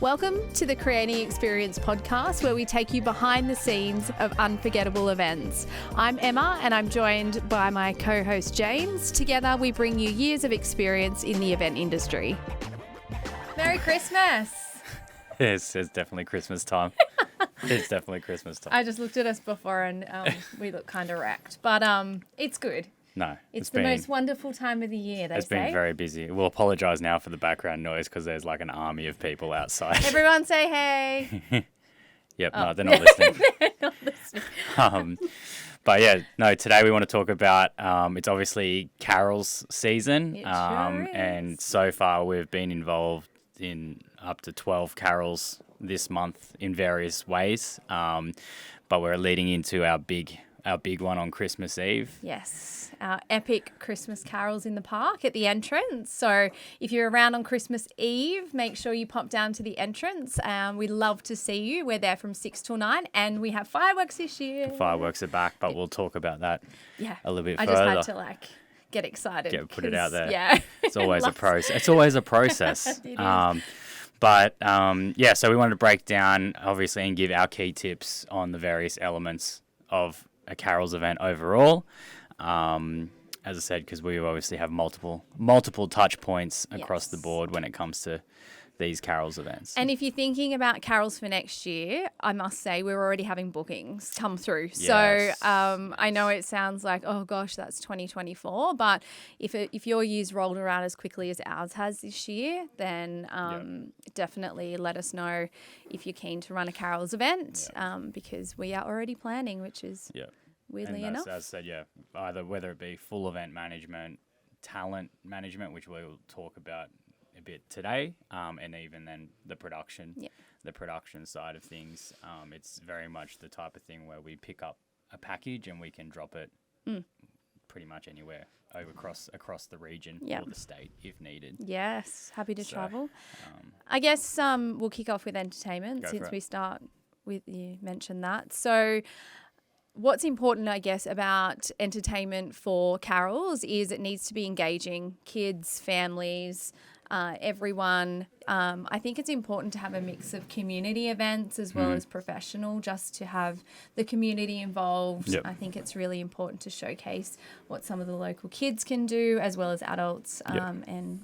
Welcome to the Creating Experience podcast, where we take you behind the scenes of unforgettable events. I'm Emma, and I'm joined by my co-host James. Together, we bring you years of experience in the event industry. Merry Christmas! It's definitely Christmas time. It's definitely Christmas time. I just looked at us before and we look kind of wrecked, but it's good. No, it's the most wonderful time of the year, they say. It's been very busy. We'll apologise now for the background noise because there's like an army of people outside. Everyone say hey. Yep, Oh. no, they're not listening. They're not listening. But yeah, no, today we want to talk about, it's obviously Carol's season. It sure is. And so far we've been involved in up to 12 carols this month in various ways. But we're leading into our big one on Christmas Eve. Yes, our epic Christmas carols in the park at the entrance. So if you're around on Christmas Eve, make sure you pop down to the entrance. We'd love to see you. We're there from 6 till 9 and we have fireworks this year. The fireworks are back, but we'll talk about that a little bit further. I just had to get excited. Put it out there. Yeah. It's always a process. It's always a process. It is. So we wanted to break down, obviously, and give our key tips on the various elements of a carols event overall. As I said, because we obviously have multiple touch points across the board when it comes to these carols events. And if you're thinking about carols for next year, I must say we're already having bookings come through. Yes. So I know it sounds like, oh gosh, that's 2024. But if your year's rolled around as quickly as ours has this year, then definitely let us know if you're keen to run a carols event, because we are already planning, which is weirdly enough. As I said, either whether it be full event management, talent management, which we'll talk about a bit today, and even then the production side of things. It's very much the type of thing where we pick up a package and we can drop it pretty much anywhere across the region or the state if needed. Yes, happy to travel. I guess we'll kick off with entertainment since we start with, you mentioned that. So what's important, I guess, about entertainment for carols is it needs to be engaging. Kids, families, everyone. I think it's important to have a mix of community events as well as professional, just to have the community involved. I think it's really important to showcase what some of the local kids can do as well as adults, and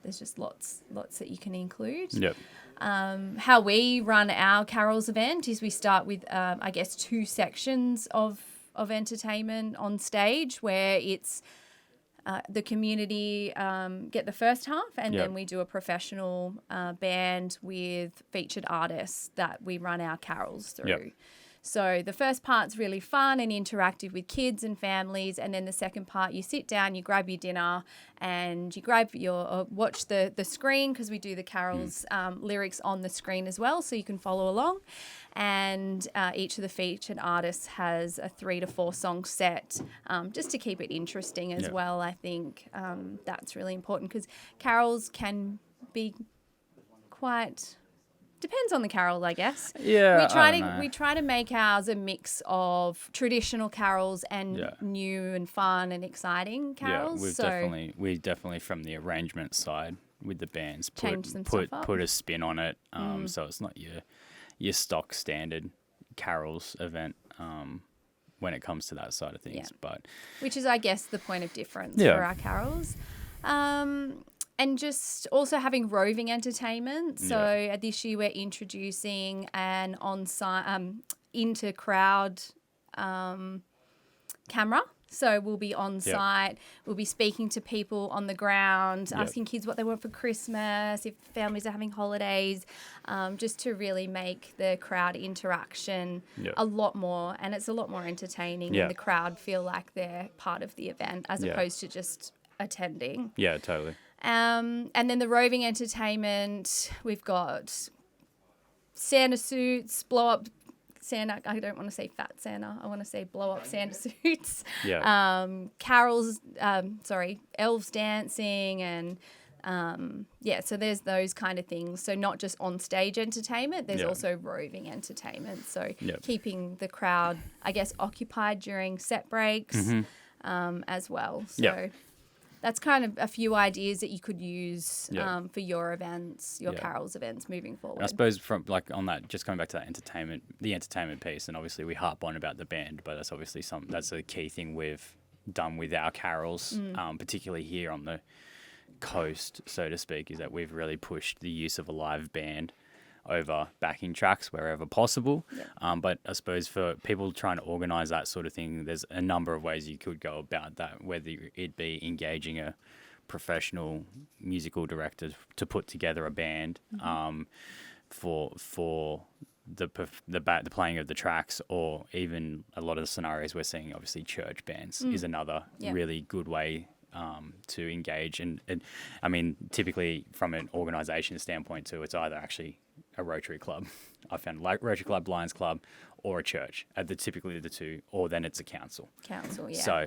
there's just lots that you can include. How we run our carols event is we start with, I guess, 2 sections of entertainment on stage, where it's the community get the first half, and then we do a professional band with featured artists that we run our carols through. So the first part's really fun and interactive with kids and families, and then the second part, you sit down, you grab your dinner, and you grab watch the screen, because we do the carols lyrics on the screen as well, so you can follow along. And each of the featured artists has a 3 to 4 song set, just to keep it interesting as well. I think that's really important, because carols can be quite... Depends on the carol, I guess. Yeah, we try to make ours a mix of traditional carols and new and fun and exciting carols. We definitely from the arrangement side with the bands put a spin on it. So it's not your stock standard carols event when it comes to that side of things. But which is, I guess, the point of difference for our carols. And just also having roving entertainment. So this year we're introducing an on-site, inter-crowd camera. So we'll be on site, we'll be speaking to people on the ground, asking kids what they want for Christmas, if families are having holidays, just to really make the crowd interaction a lot more, and it's a lot more entertaining, and the crowd feel like they're part of the event as opposed to just attending. Yeah, totally. And then the roving entertainment, we've got Santa suits, blow-up Santa. I don't want to say fat Santa. I want to say blow-up Santa suits. Carols, elves dancing, and so there's those kind of things. So not just on-stage entertainment, there's also roving entertainment. So keeping the crowd, I guess, occupied during set breaks as well. So that's kind of a few ideas that you could use Yeah. for your events, your Yeah. carols events moving forward. And I suppose from like on that, just coming back to that the entertainment piece, and obviously we harp on about the band, but that's obviously that's a key thing we've done with our carols, particularly here on the coast, so to speak, is that we've really pushed the use of a live band over backing tracks wherever possible. Yeah. But I suppose for people trying to organise that sort of thing, there's a number of ways you could go about that, whether it be engaging a professional musical director to put together a band for the playing of the tracks, or even a lot of the scenarios we're seeing, obviously church bands is another really good way to engage. And I mean, typically from an organisation standpoint too, it's either actually a Rotary Club, I found, like Rotary Club, Lions Club, or a church, typically the two, or then it's a council. Council, yeah. So,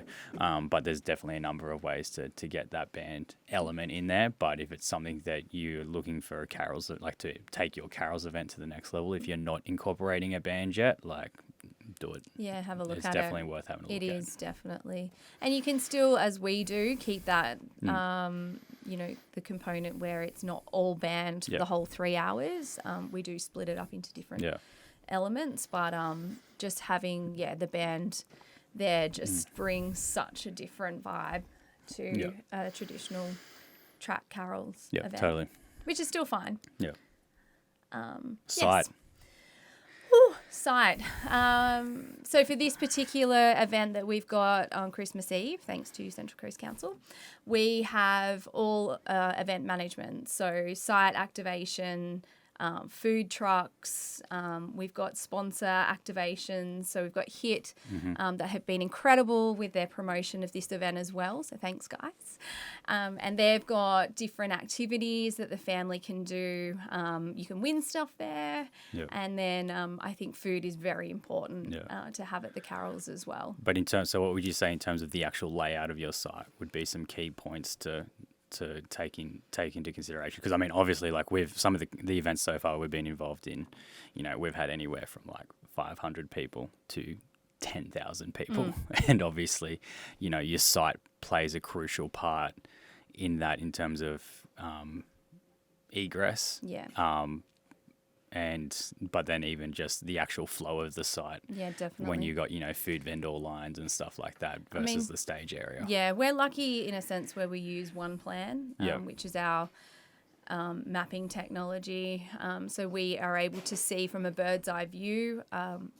but there's definitely a number of ways to get that band element in there. But if it's something that you're looking for carols, that like to take your carols event to the next level, if you're not incorporating a band yet, like, do it. Yeah, have a look at it. It's definitely worth having a look at. It is, definitely. And you can still, as we do, keep that, the component where it's not all band for the whole 3 hours. We do split it up into different elements, but just having, the band there just brings such a different vibe to a traditional track carols event. Yeah, totally. Which is still fine. Yeah. Site. Whew, site. So for this particular event that we've got on Christmas Eve, thanks to Central Coast Council, we have all event management. So site activation, food trucks, we've got sponsor activations. So we've got HIT that have been incredible with their promotion of this event as well. So thanks, guys. And they've got different activities that the family can do. You can win stuff there. Yep. And then I think food is very important to have at the carols as well. But so what would you say in terms of the actual layout of your site would be some key points to take into consideration? Because I mean, obviously, like with some of the events so far we've been involved in, we've had anywhere from like 500 people to 10,000 people, and obviously, your site plays a crucial part in that in terms of egress. Yeah. But then even just the actual flow of the site. Yeah, definitely. When you got, food vendor lines and stuff like that versus the stage area. Yeah, we're lucky in a sense where we use one plan, which is our mapping technology. So we are able to see from a bird's eye view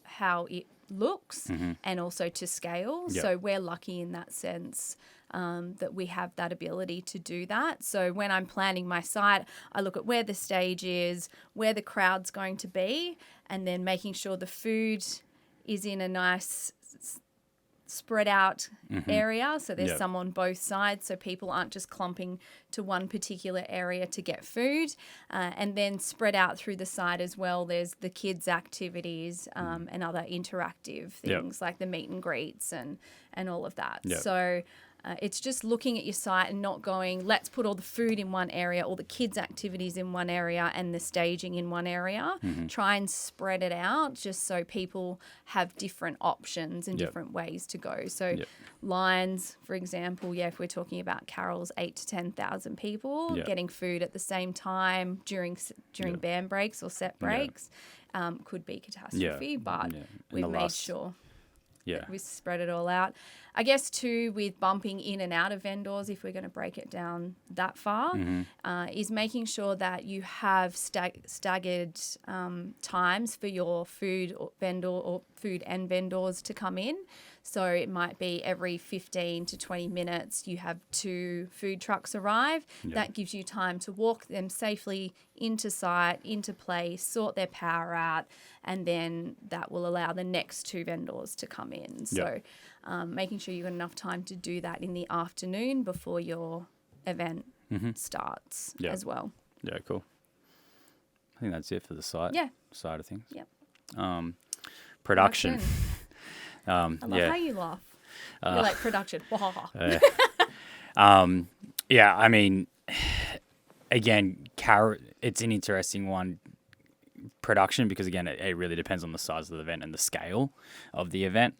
how it looks and also to scale. Yep. So we're lucky in that sense. That we have that ability to do that. So when I'm planning my site, I look at where the stage is, where the crowd's going to be, and then making sure the food is in a nice spread out area. So there's some on both sides, so people aren't just clumping to one particular area to get food. And then spread out through the site as well, there's the kids' activities and other interactive things like the meet and greets and all of that. Yep. So it's just looking at your site and not going, let's put all the food in one area, all the kids' activities in one area and the staging in one area. Try and spread it out just so people have different options and different ways to go. So lines, for example, if we're talking about carols, 8,000 to 10,000 people getting food at the same time during band breaks or set breaks could be catastrophe, but we've made sure. Yeah. We spread it all out. I guess too, with bumping in and out of vendors, if we're going to break it down that far, is making sure that you have staggered times for your food and vendors to come in. So it might be every 15 to 20 minutes you have 2 food trucks arrive. That gives you time to walk them safely into site, into place, sort their power out, and then that will allow the next 2 vendors to come in. So making sure you've got enough time to do that in the afternoon before your event starts as well. Yeah, cool. I think that's it for the site side of things. Yep. Production. I love how you laugh. You're like, production. I mean, again, it's an interesting one, production, because again, it really depends on the size of the event and the scale of the event.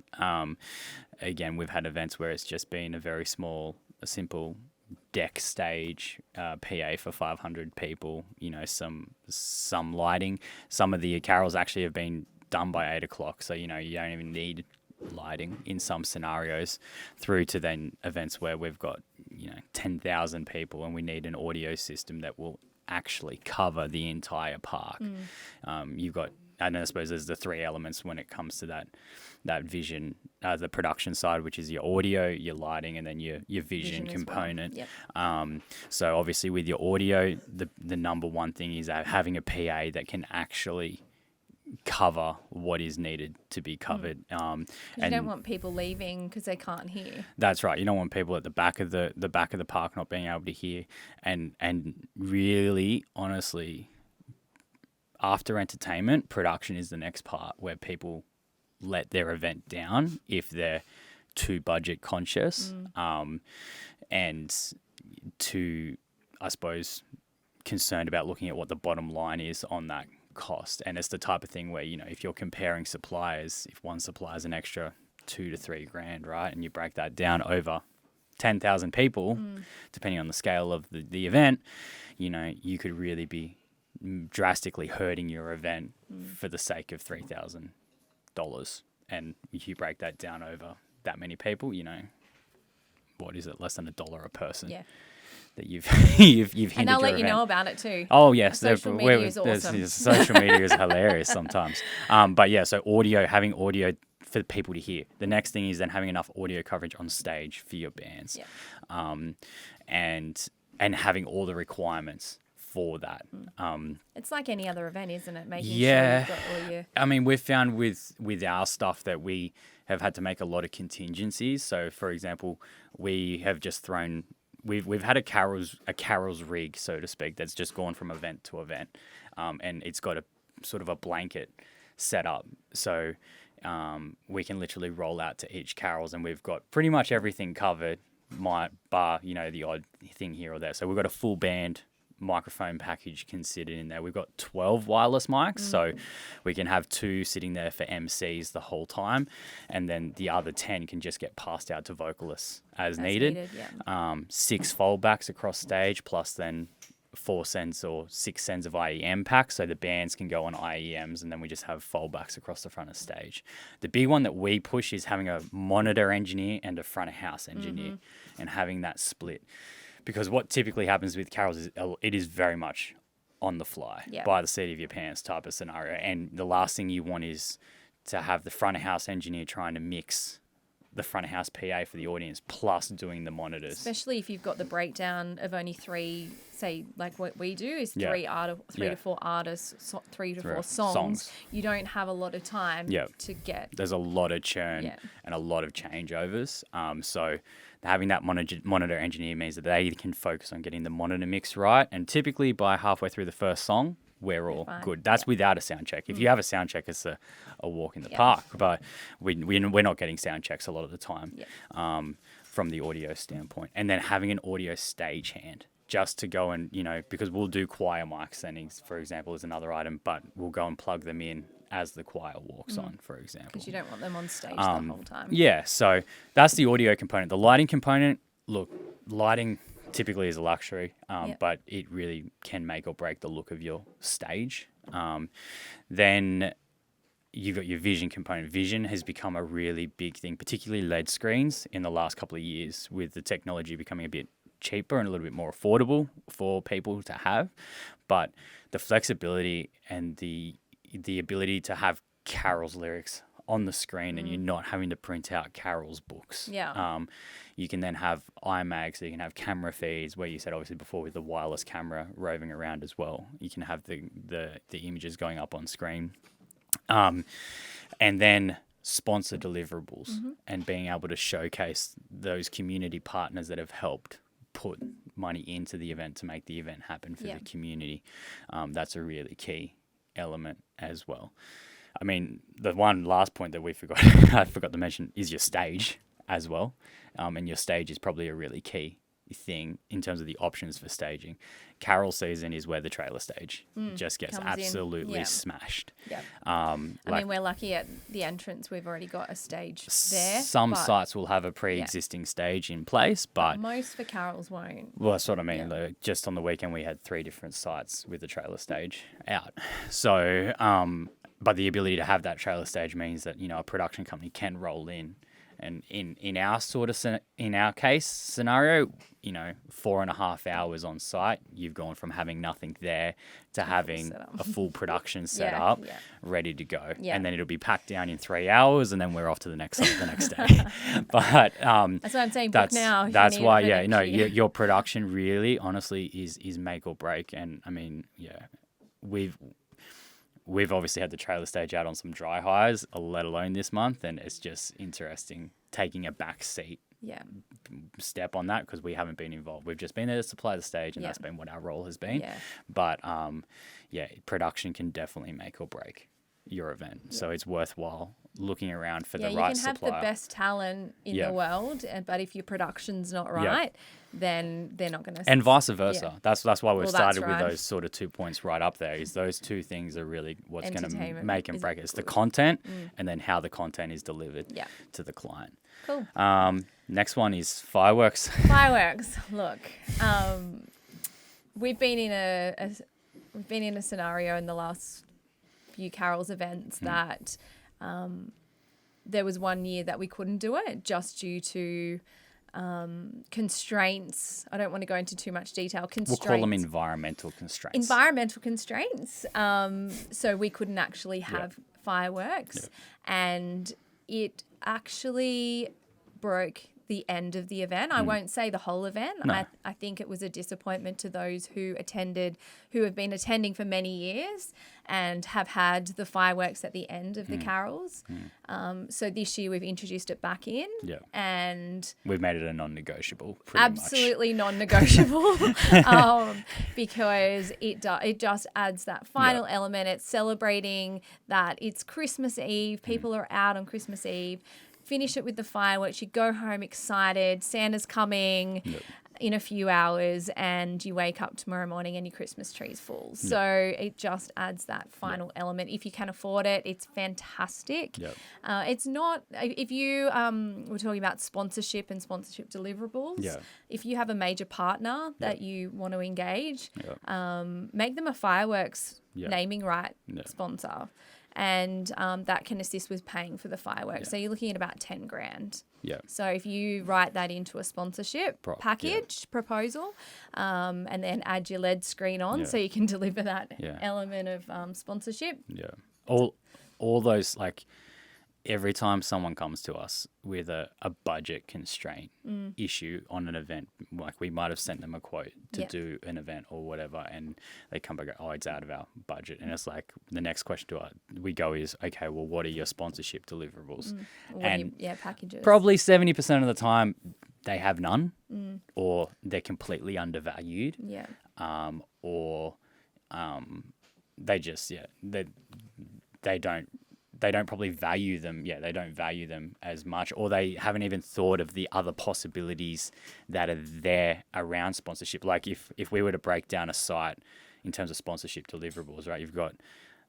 Again, we've had events where it's just been a very small, a simple deck stage, PA for 500 people, some lighting. Some of the carols actually have been done by 8 o'clock. So, you don't even need lighting in some scenarios, through to then events where we've got, 10,000 people and we need an audio system that will actually cover the entire park. You've got, and I suppose there's the three elements when it comes to that vision, the production side, which is your audio, your lighting, and then your vision component. Well. Yep. So obviously with your audio, the number one thing is having a PA that can actually cover what is needed to be covered. And you don't want people leaving because they can't hear. That's right. You don't want people at the back of the park not being able to hear. And really, honestly, after entertainment, production is the next part where people let their event down if they're too budget conscious, and too, I suppose, concerned about looking at what the bottom line is on that cost. And it's the type of thing where, if you're comparing suppliers, if one supplier is an extra $2,000 to $3,000, right, and you break that down over 10,000 people, depending on the scale of the event, you could really be drastically hurting your event for the sake of $3,000. And if you break that down over that many people, what is it, less than $1 a person? Yeah. That you've hindered and they'll your let you event. know about it too. Oh yes, social media is awesome. Social media is hilarious sometimes. But yeah, so having audio for people to hear. The next thing is then having enough audio coverage on stage for your bands, and having all the requirements for that. It's like any other event, isn't it? Making sure you've got all your... I mean, we've found with our stuff that we have had to make a lot of contingencies. So, for example, we have just thrown... We've had a carols rig, so to speak, that's just gone from event to event, and it's got a sort of a blanket set up, so we can literally roll out to each carols, and we've got pretty much everything covered, bar the odd thing here or there. So we've got a full band microphone package considered in there. We've got 12 wireless mics, so we can have 2 sitting there for MCs the whole time, and then the other 10 can just get passed out to vocalists as needed. 6 foldbacks across stage, plus then 4 cents or 6 cents of IEM packs, so the bands can go on IEMs, and then we just have foldbacks across the front of stage. The big one that we push is having a monitor engineer and a front of house engineer, and having that split. Because what typically happens with carols is it is very much on the fly, by the seat of your pants type of scenario. And the last thing you want is to have the front of house engineer trying to mix the front of house PA for the audience plus doing the monitors. Especially if you've got the breakdown of only 3, say like what we do is 3 to 4 artists, 3 to 4 songs. You don't have a lot of time to get. There's a lot of churn and a lot of changeovers. So having that monitor engineer means that they can focus on getting the monitor mix right. And typically by halfway through the first song, we're all good. That's without a sound check. If you have a sound check, it's a walk in the park. But we're not getting sound checks a lot of the time from the audio standpoint. And then having an audio stagehand just to go and, because we'll do choir mic settings, for example, is another item, but we'll go and plug them in as the choir walks on, for example. Because you don't want them on stage the whole time. Yeah, so that's the audio component. The lighting component, look, lighting typically is a luxury, but it really can make or break the look of your stage. Then you've got your vision component. Vision has become a really big thing, particularly LED screens in the last couple of years, with the technology becoming a bit cheaper and a little bit more affordable for people to have. But the flexibility and the ability to have carols lyrics on the screen and you're not having to print out carols books. You can then have iMag, so you can have camera feeds, where you said obviously before with the wireless camera roving around as well. You can have the images going up on screen. And then sponsor deliverables and being able to showcase those community partners that have helped put money into the event to make the event happen for the community. That's a really key element as well. I mean, the one last point that I forgot to mention is your stage as well. And your stage is probably a really key thing in terms of the options for staging. Carol season is where the trailer stage just gets absolutely smashed. Yep. I mean, we're lucky at the entrance. We've already got a stage there. Some sites will have a pre-existing stage in place, but most for Carols won't. Well, that's what I mean. Yeah. Just on the weekend, we had 3 different sites with the trailer stage out. So, but the ability to have that trailer stage means that, a production company can roll in. And in our case scenario, 4.5 hours on site, you've gone from having nothing there to having a full production set up, ready to go. Yeah. And then it'll be packed down in 3 hours, and then we're off to the next day. But that's what I'm saying. Book now. That's why, your production really, honestly, is make or break. And I mean, We've obviously had the trailer stage out on some dry highs, let alone this month, and it's just interesting taking a back seat step on that because we haven't been involved. We've just been there to supply the stage, and that's been what our role has been. Yeah. But, production can definitely make or break your event. Yeah. So it's worthwhile looking around for the right supplier. You can have the best talent in the world, but if your production's not right, then they're not going to... And vice versa. Yeah. That's why we've started with those sort of 2 points right up there, is those 2 things are really what's going to make and break it. It's the content and then how the content is delivered to the client. Cool. Next one is fireworks. Fireworks. Look, we've been in a scenario in the last few Carols events that there was one year that we couldn't do it just due to constraints. I don't want to go into too much detail. We'll call them environmental constraints. Environmental constraints. So we couldn't actually have fireworks, and it actually broke the end of the event. I won't say the whole event. No. I think it was a disappointment to those who have been attending for many years and have had the fireworks at the end of the carols. So this year we've introduced it back in, and we've made it a non-negotiable. Absolutely non-negotiable, because it just adds that final element. It's celebrating that it's Christmas Eve. People are out on Christmas Eve. Finish it with the fireworks. You go home excited. Santa's coming in a few hours, and you wake up tomorrow morning and your Christmas tree's full. So it just adds that final element. If you can afford it, it's fantastic. It's not, if you we're talking about sponsorship and sponsorship deliverables. If you have a major partner that you want to engage, make them a fireworks naming right sponsor. And that can assist with paying for the fireworks. So you're looking at about 10 grand. So if you write that into a sponsorship package proposal, and then add your LED screen on so you can deliver that element of sponsorship. All those, like, every time someone comes to us with a budget constraint issue on an event, like we might have sent them a quote to do an event or whatever, and they come back and go, it's out of our budget. And it's like the next question we go is, okay, well, what are your sponsorship deliverables? Packages. Probably 70% of the time they have none, or they're completely undervalued, or they just, they don't probably value them. They don't value them as much, or they haven't even thought of the other possibilities that are there around sponsorship. Like if we were to break down a site in terms of sponsorship deliverables, right? You've got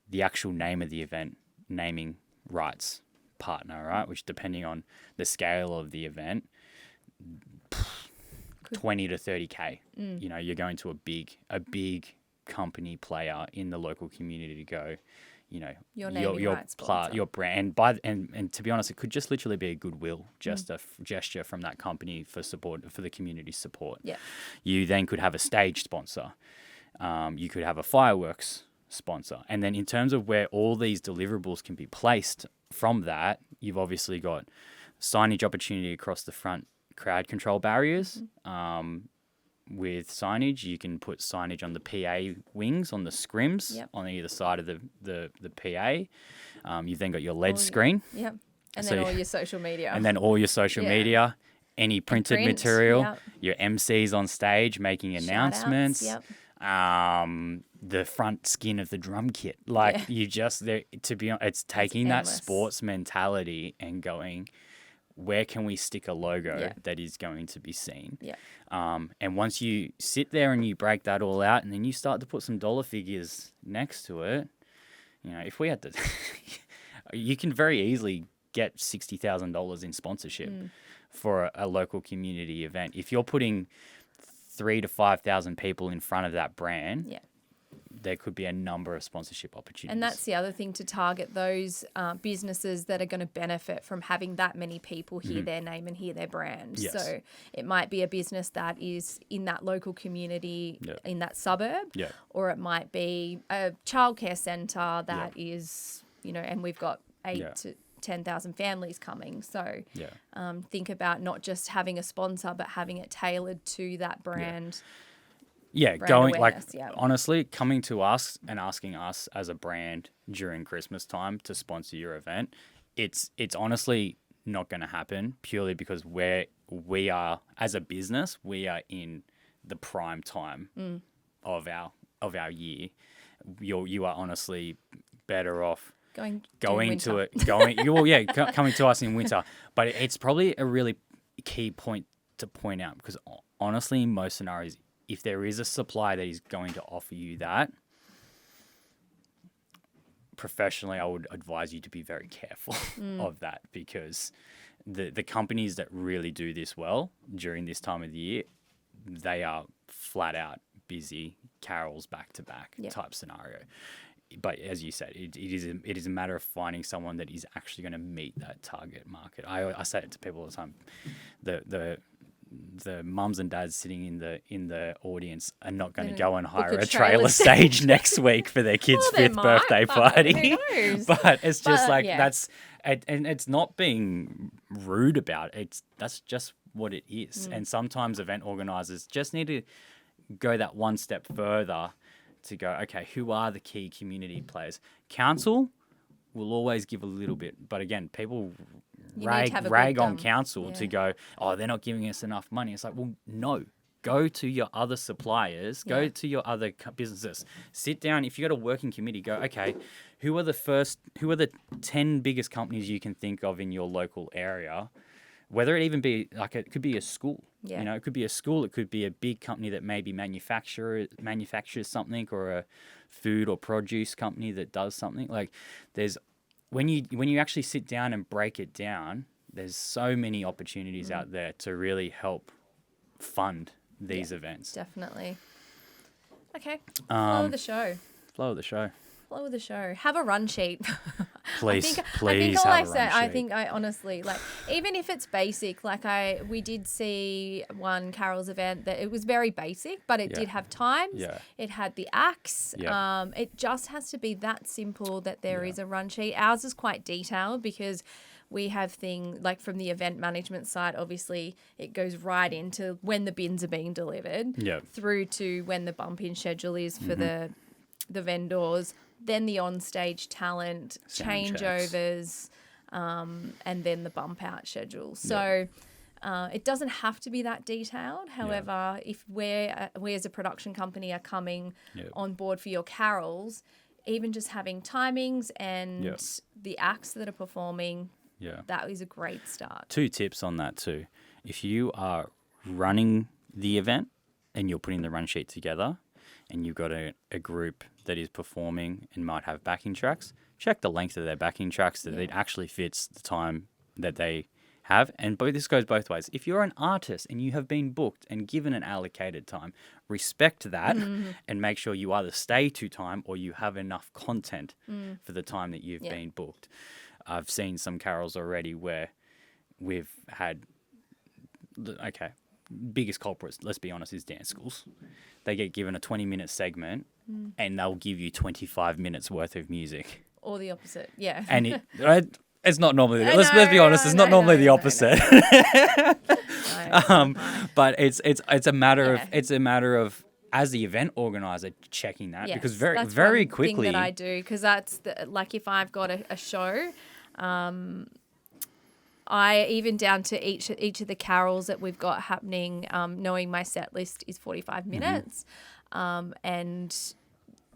the actual name of the event, naming rights partner, right? Which, depending on the scale of the event, 20 to 30K. You're going to a big company player in the local community to go, your brand, and to be honest, it could just literally be a goodwill, just a gesture from that company for support, for the community support. You then could have a stage sponsor. You could have a fireworks sponsor. And then in terms of where all these deliverables can be placed from that, you've obviously got signage opportunity across the front, crowd control barriers. With signage, you can put signage on the PA wings, on the scrims, on either side of the PA. You've then got your LED screen. And then all your social media. And then all your social media, any printed material, your MCs on stage making announcements. The front skin of the drum kit. Like, you just, to be honest, it's taking that sports mentality and going, where can we stick a logo that is going to be seen? Yeah. And once you sit there and you break that all out, and then you start to put some dollar figures next to it, you know, if we had to, you can very easily get $60,000 in sponsorship for a local community event. If you're putting 3,000 to 5,000 people in front of that brand, there could be a number of sponsorship opportunities. And that's the other thing, to target those businesses that are going to benefit from having that many people hear their name and hear their brand. Yes. So it might be a business that is in that local community, in that suburb, or it might be a childcare centre that is, you know, and we've got 8 to 10,000 families coming. So think about not just having a sponsor, but having it tailored to that brand. Honestly, coming to us and asking us as a brand during Christmas time to sponsor your event, it's honestly not going to happen, purely because we are as a business, we are in the prime time of our year. You are honestly better off coming to us in winter. But it's probably a really key point to point out, because honestly, in most scenarios, if there is a supplier that is going to offer you that, professionally, I would advise you to be very careful of that, because the companies that really do this well during this time of the year, they are flat out busy, carols back to back type scenario. But as you said, it is a matter of finding someone that is actually going to meet that target market. I say it to people all the time. The mums and dads sitting in the audience are not going to go and hire a trailer stage next week for their kid's 5th birthday party. But it's just that's, and it's not being rude about it. That's just what it is. And sometimes event organizers just need to go that one step further to go, okay, who are the key community players? Council will always give a little bit, but again, people rag on council to go, oh, they're not giving us enough money. It's like, well, no, go to your other suppliers, go to your other businesses, sit down. If you got a working committee, go, okay, who are the 10 biggest companies you can think of in your local area? Whether it even be like, it could be a school, you know, it could be a school, it could be a big company that maybe manufactures something, or a food or produce company that does something. Like, there's, when you actually sit down and break it down, there's so many opportunities out there to really help fund these events. Definitely. Okay. Flow of the show. Flow of the show. Flow of the show. Have a run sheet. Please I think I honestly, like, even if it's basic, like we did see one Carol's event that it was very basic, but it did have times. Yeah. It had the acts. Yeah. It just has to be that simple that there is a run sheet. Ours is quite detailed, because we have things like, from the event management side, obviously it goes right into when the bins are being delivered, through to when the bump in schedule is for the vendors, then the onstage talent, changeovers, and then the bump out schedule. So it doesn't have to be that detailed. However, if we as a production company are coming on board for your carols, even just having timings and the acts that are performing, that is a great start. 2 tips on that too. If you are running the event and you're putting the run sheet together, and you've got a group that is performing and might have backing tracks, check the length of their backing tracks, that it actually fits the time that they have. And this goes both ways. If you're an artist and you have been booked and given an allocated time, respect that and make sure you either stay to time or you have enough content for the time that you've been booked. I've seen some carols already where we've had, biggest culprits, let's be honest, is dance schools. They get given a 20-minute segment and they'll give you 25 minutes worth of music. Or the opposite, yeah. And it's not normally, let's be honest, it's not normally the opposite. But it's a matter of as the event organizer checking that, because very quickly. Thing that I do, because that's like, if I've got a show, I even down to each of the carols that we've got happening, knowing my set list is 45 minutes. And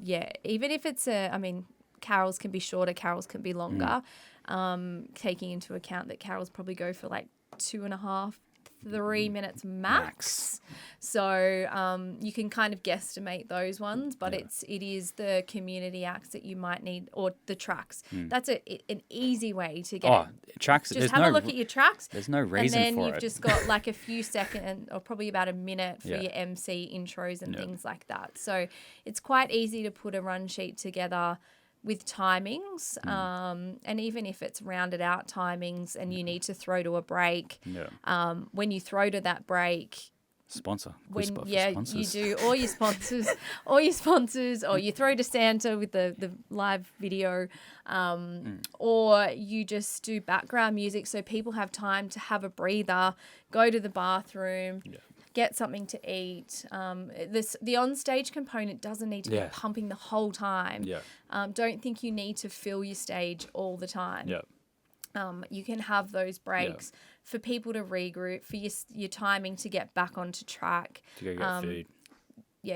even if it's carols can be shorter, carols can be longer. taking into account that carols probably go for like 2.5, 3 minutes max. So you can kind of guesstimate those ones, but it is the community acts that you might need, or the tracks. That's an easy way to get tracks. Just have a look at your tracks. There's no reason for it. And then you've just got like a few seconds or probably about a minute for your MC intros and things like that. So it's quite easy to put a run sheet together with timings, and even if it's rounded out timings and you need to throw to a break, when you throw to that break, sponsors. You do all your sponsors, or you throw to Santa with the live video, or you just do background music so people have time to have a breather, go to the bathroom. Get something to eat. The on-stage component doesn't need to be pumping the whole time. Don't think you need to fill your stage all the time. You can have those breaks for people to regroup, for your timing to get back onto track. To go get food.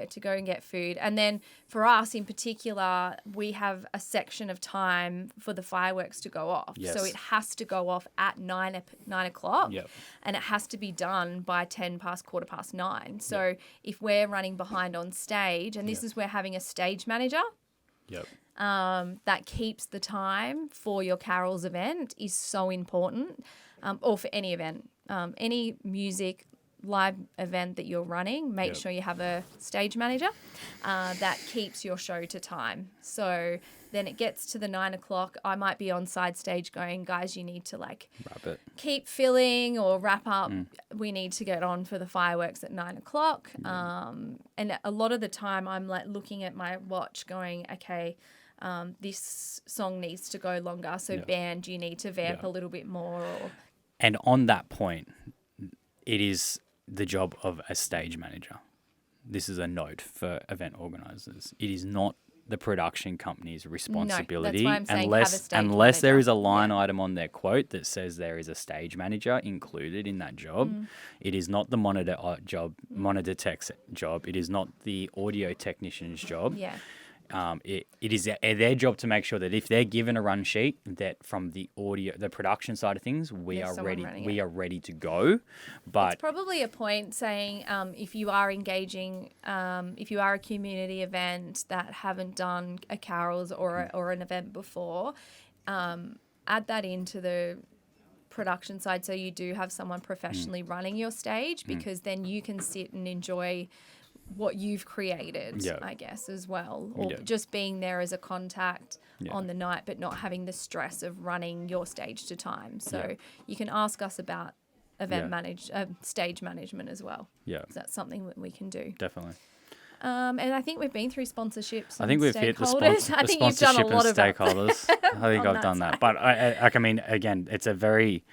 To go and get food. And then for us in particular, we have a section of time for the fireworks to go off. So it has to go off at 9 o'clock and it has to be done by 9:10. So if we're running behind on stage, and this is where having a stage manager that keeps the time for your carols event is so important, or for any event, any music live event that you're running, make sure you have a stage manager that keeps your show to time. So then it gets to the 9 o'clock. I might be on side stage going, guys, you need to like keep filling or wrap up. We need to get on for the fireworks at 9 o'clock. And a lot of the time I'm like looking at my watch going, okay, this song needs to go longer. So band, you need to vamp a little bit more. And on that point, it is the job of a stage manager. This is a note for event organisers. It is not the production company's responsibility, no, that's why I'm saying unless there is a line item on their quote that says there is a stage manager included in that job. It is not the monitor tech's job. It is not the audio technician's job. It is their job to make sure that if they're given a run sheet, that from the production side of things, we are ready to go. But it's probably a point saying if you are engaging, if you are a community event that haven't done a carols or an event before, add that into the production side so you do have someone professionally running your stage, because then you can sit and enjoy what you've created, I guess, as well. Or just being there as a contact on the night, but not having the stress of running your stage to time. So you can ask us about stage management as well. So that's something that we can do. Definitely. And I think we've been through sponsorships. I think we've hit the sponsorship and stakeholders. I think I've done that. But I mean, again, it's a very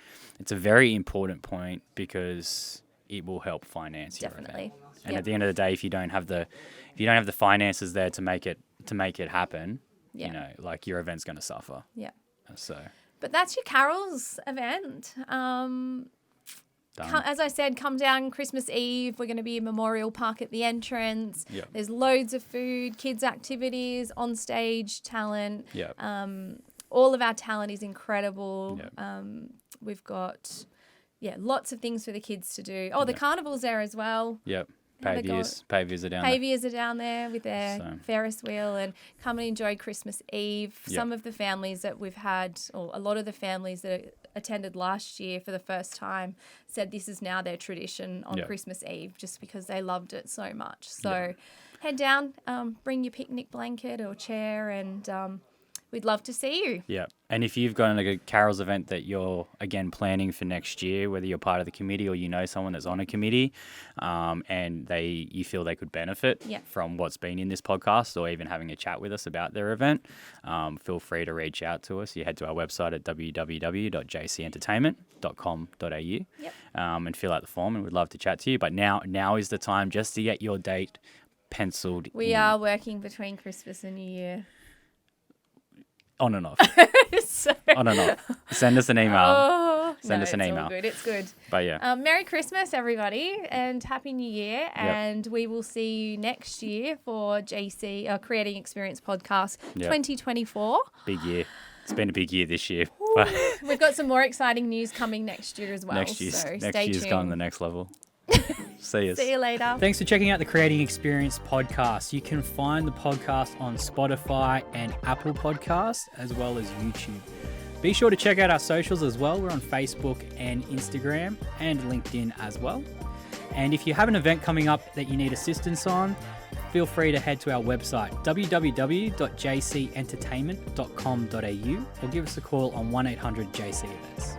important point because it will help finance your event. And at the end of the day, if you don't have the finances there to make it happen, you know, like your event's going to suffer. So. But that's your carols event. As I said, come down Christmas Eve. We're going to be in Memorial Park at the entrance. There's loads of food, kids' activities, on stage talent. All of our talent is incredible. We've got lots of things for the kids to do. Oh, the carnival's there as well. Paviers are down there. Paviers are down there with their Ferris wheel, and come and enjoy Christmas Eve. Some of the families that we've had, or a lot of the families that attended last year for the first time, said this is now their tradition on Christmas Eve, just because they loved it so much. So head down, bring your picnic blanket or chair, and we'd love to see you. And if you've got a carols event that you're, again, planning for next year, whether you're part of the committee or you know someone that's on a committee, and you feel they could benefit from what's been in this podcast, or even having a chat with us about their event, feel free to reach out to us. You head to our website at www.jcentertainment.com.au and fill out the form, and we'd love to chat to you. But now is the time just to get your date penciled in. We are working between Christmas and New Year. On and off. On and off. Send us an email. send us an email. It's all good. It's good. But yeah. Merry Christmas, everybody, and Happy New Year. Yep. And we will see you next year for JC, Creating Experience Podcast 2024. Big year. It's been a big year this year. We've got some more exciting news coming next year as well. Next year's tuned. going the next level. See you. See you later. Thanks for checking out the Creating Experience podcast. You can find the podcast on Spotify and Apple Podcasts, as well as YouTube. Be sure to check out our socials as well. We're on Facebook and Instagram and LinkedIn as well. And if you have an event coming up that you need assistance on, feel free to head to our website, www.jcentertainment.com.au, or give us a call on 1-800-JC Events.